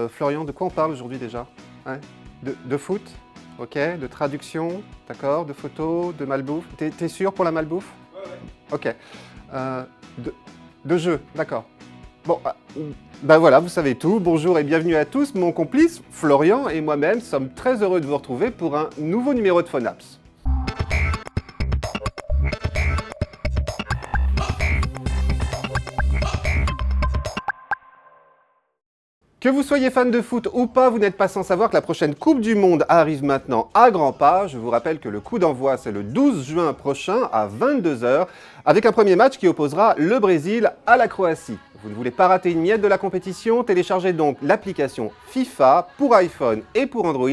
Florian, de quoi on parle aujourd'hui déjà? Ouais. De foot? Ok. De traduction? D'accord. De photos? De malbouffe? T'es sûr pour la malbouffe? Ouais. Ok. De jeu, d'accord. Bon, ben voilà, vous savez tout. Bonjour et bienvenue à tous. Mon complice, Florian, et moi-même sommes très heureux de vous retrouver pour un nouveau numéro de Phonaps. Que vous soyez fan de foot ou pas, vous n'êtes pas sans savoir que la prochaine Coupe du Monde arrive maintenant à grands pas. Je vous rappelle que le coup d'envoi, c'est le 12 juin prochain à 22 h, avec un premier match qui opposera le Brésil à la Croatie. Vous ne voulez pas rater une miette de la compétition? Téléchargez donc l'application FIFA pour iPhone et pour Android,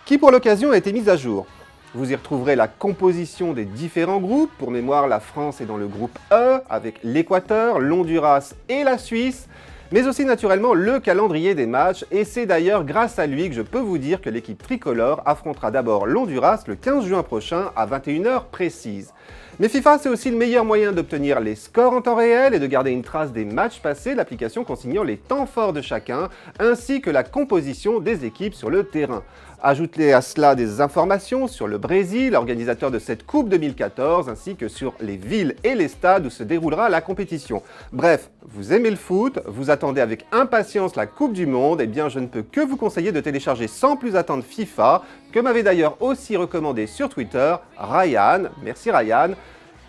qui pour l'occasion a été mise à jour. Vous y retrouverez la composition des différents groupes. Pour mémoire, la France est dans le groupe E, avec l'Équateur, l'Honduras et la Suisse, mais aussi naturellement le calendrier des matchs, et c'est d'ailleurs grâce à lui que je peux vous dire que l'équipe tricolore affrontera d'abord l'Honduras le 15 juin prochain à 21 h précise. Mais FIFA, c'est aussi le meilleur moyen d'obtenir les scores en temps réel et de garder une trace des matchs passés, l'application consignant les temps forts de chacun, ainsi que la composition des équipes sur le terrain. Ajoutez à cela des informations sur le Brésil, organisateur de cette Coupe 2014, ainsi que sur les villes et les stades où se déroulera la compétition. Bref, vous aimez le foot, vous attendez avec impatience la Coupe du Monde, et bien je ne peux que vous conseiller de télécharger sans plus attendre FIFA, que m'avait d'ailleurs aussi recommandé sur Twitter Ryan, merci Ryan,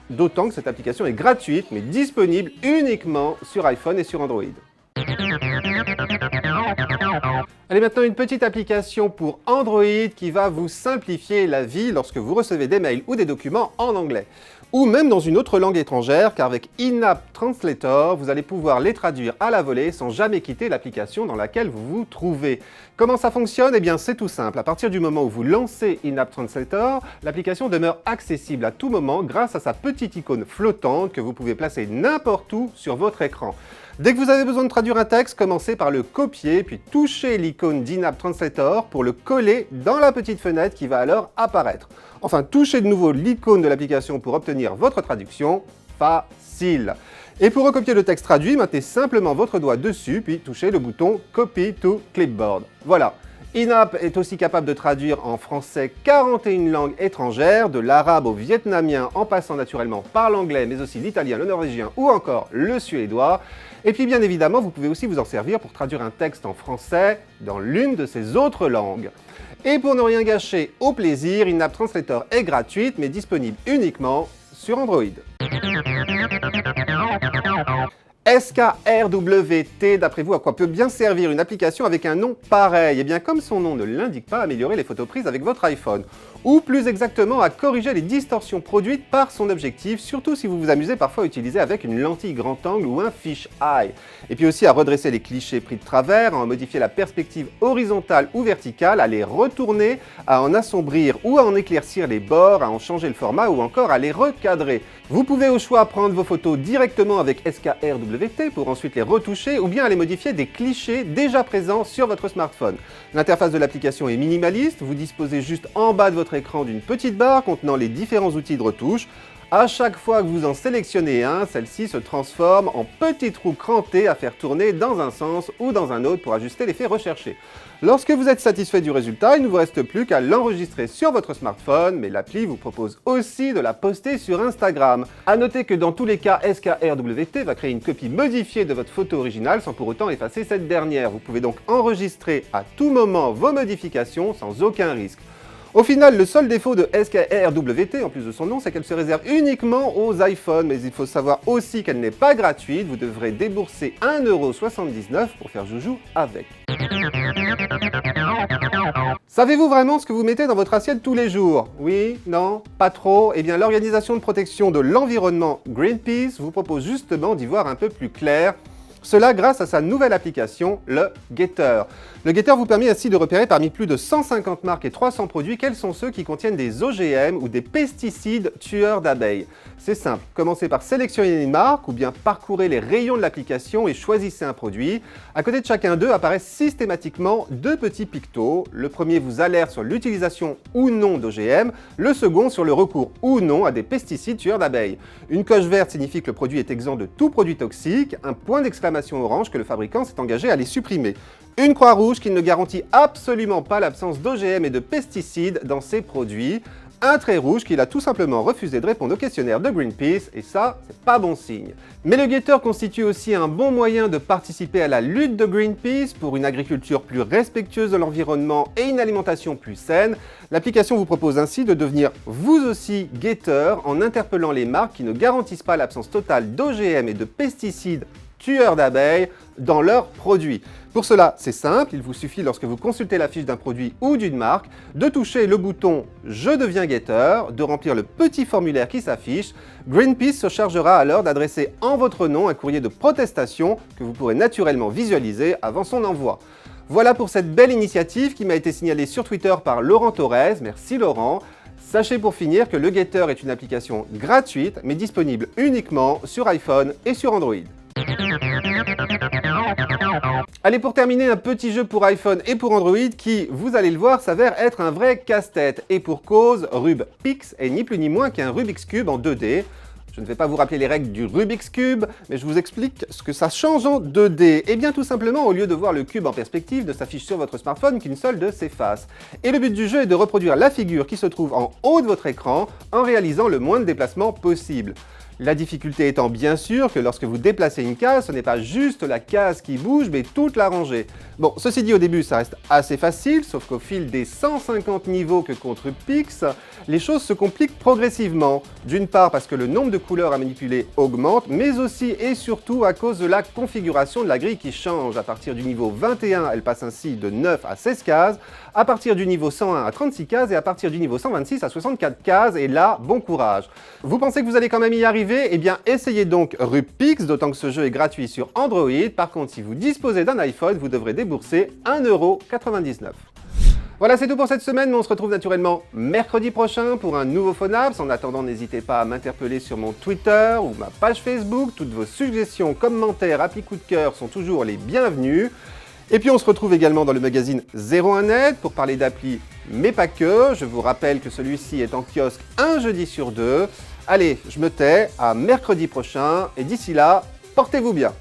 d'autant que cette application est gratuite mais disponible uniquement sur iPhone et sur Android. Allez, maintenant une petite application pour Android qui va vous simplifier la vie lorsque vous recevez des mails ou des documents en anglais, ou même dans une autre langue étrangère, car avec In-App Translator, vous allez pouvoir les traduire à la volée sans jamais quitter l'application dans laquelle vous vous trouvez. Comment ça fonctionne? Eh bien c'est tout simple. À partir du moment où vous lancez In-App Translator, l'application demeure accessible à tout moment grâce à sa petite icône flottante que vous pouvez placer n'importe où sur votre écran. Dès que vous avez besoin de traduire un texte, commencez par le copier, puis touchez l'icône d'In-App Translator pour le coller dans la petite fenêtre qui va alors apparaître. Enfin, touchez de nouveau l'icône de l'application pour obtenir votre traduction. Facile. Et pour recopier le texte traduit, mettez simplement votre doigt dessus, puis touchez le bouton Copy to Clipboard. Voilà. In-App est aussi capable de traduire en français 41 langues étrangères, de l'arabe au vietnamien en passant naturellement par l'anglais, mais aussi l'italien, le norvégien ou encore le suédois. Et puis bien évidemment, vous pouvez aussi vous en servir pour traduire un texte en français dans l'une de ces autres langues. Et pour ne rien gâcher au plaisir, In-App Translator est gratuite mais disponible uniquement sur Android. SKRWT, d'après vous, à quoi peut bien servir une application avec un nom pareil? Eh bien, comme son nom ne l'indique pas, améliorer les photos prises avec votre iPhone. Ou plus exactement, à corriger les distorsions produites par son objectif, surtout si vous vous amusez parfois à utiliser avec une lentille grand angle ou un fisheye. Et puis aussi à redresser les clichés pris de travers, à en modifier la perspective horizontale ou verticale, à les retourner, à en assombrir ou à en éclaircir les bords, à en changer le format ou encore à les recadrer. Vous pouvez au choix prendre vos photos directement avec SKRWT pour ensuite les retoucher ou bien aller modifier des clichés déjà présents sur votre smartphone. L'interface de l'application est minimaliste, vous disposez juste en bas de votre écran d'une petite barre contenant les différents outils de retouche. À chaque fois que vous en sélectionnez un, celle-ci se transforme en petite roue crantée à faire tourner dans un sens ou dans un autre pour ajuster l'effet recherché. Lorsque vous êtes satisfait du résultat, il ne vous reste plus qu'à l'enregistrer sur votre smartphone, mais l'appli vous propose aussi de la poster sur Instagram. A noter que dans tous les cas, SKRWT va créer une copie modifiée de votre photo originale sans pour autant effacer cette dernière. Vous pouvez donc enregistrer à tout moment vos modifications sans aucun risque. Au final, le seul défaut de SKRWT, en plus de son nom, c'est qu'elle se réserve uniquement aux iPhones, mais il faut savoir aussi qu'elle n'est pas gratuite, vous devrez débourser 1,79 € pour faire joujou avec. Savez-vous vraiment ce que vous mettez dans votre assiette tous les jours? Oui? Non? Pas trop? Eh bien, l'organisation de protection de l'environnement Greenpeace vous propose justement d'y voir un peu plus clair. Cela grâce à sa nouvelle application, le Getter. Le Getter vous permet ainsi de repérer parmi plus de 150 marques et 300 produits quels sont ceux qui contiennent des OGM ou des pesticides tueurs d'abeilles. C'est simple, commencez par sélectionner une marque ou bien parcourez les rayons de l'application et choisissez un produit. À côté de chacun d'eux apparaissent systématiquement deux petits pictos. Le premier vous alerte sur l'utilisation ou non d'OGM, le second sur le recours ou non à des pesticides tueurs d'abeilles. Une coche verte signifie que le produit est exempt de tout produit toxique, un point d'exclamation d'exclamation orange que le fabricant s'est engagé à les supprimer. Une croix rouge qui ne garantit absolument pas l'absence d'OGM et de pesticides dans ses produits. Un trait rouge qu'il a tout simplement refusé de répondre au questionnaire de Greenpeace, et ça, c'est pas bon signe. Mais le guetteur constitue aussi un bon moyen de participer à la lutte de Greenpeace pour une agriculture plus respectueuse de l'environnement et une alimentation plus saine. L'application vous propose ainsi de devenir vous aussi guetteur en interpellant les marques qui ne garantissent pas l'absence totale d'OGM et de pesticides tueurs d'abeilles dans leurs produits. Pour cela, c'est simple, il vous suffit lorsque vous consultez la fiche d'un produit ou d'une marque, de toucher le bouton « Je deviens guetteur », de remplir le petit formulaire qui s'affiche. Greenpeace se chargera alors d'adresser en votre nom un courrier de protestation que vous pourrez naturellement visualiser avant son envoi. Voilà pour cette belle initiative qui m'a été signalée sur Twitter par Laurent Torres. Merci Laurent. Sachez pour finir que le guetteur est une application gratuite mais disponible uniquement sur iPhone et sur Android. Allez, pour terminer, un petit jeu pour iPhone et pour Android qui, vous allez le voir, s'avère être un vrai casse-tête. Et pour cause, RubPix est ni plus ni moins qu'un Rubik's Cube en 2D. Je ne vais pas vous rappeler les règles du Rubik's Cube, mais je vous explique ce que ça change en 2D. Et bien tout simplement, au lieu de voir le cube en perspective, ne s'affiche sur votre smartphone qu'une seule de ses faces. Et le but du jeu est de reproduire la figure qui se trouve en haut de votre écran en réalisant le moins de déplacements possible. La difficulté étant bien sûr que lorsque vous déplacez une case, ce n'est pas juste la case qui bouge, mais toute la rangée. Bon, ceci dit, au début, ça reste assez facile, sauf qu'au fil des 150 niveaux que compte RubPix, les choses se compliquent progressivement. D'une part parce que le nombre de couleurs à manipuler augmente, mais aussi et surtout à cause de la configuration de la grille qui change. À partir du niveau 21, elle passe ainsi de 9 à 16 cases, à partir du niveau 101 à 36 cases, et à partir du niveau 126 à 64 cases, et là, bon courage. Vous pensez que vous allez quand même y arriver? Eh bien, essayez donc RubPix, d'autant que ce jeu est gratuit sur Android. Par contre, si vous disposez d'un iPhone, vous devrez débourser 1,99 €. Voilà, c'est tout pour cette semaine, mais on se retrouve naturellement mercredi prochain pour un nouveau PhoneApps. En attendant, n'hésitez pas à m'interpeller sur mon Twitter ou ma page Facebook. Toutes vos suggestions, commentaires, applis coup de cœur sont toujours les bienvenus. Et puis on se retrouve également dans le magazine 01net pour parler d'appli, mais pas que. Je vous rappelle que celui-ci est en kiosque un jeudi sur deux. Allez, je me tais, à mercredi prochain, et d'ici là, portez-vous bien.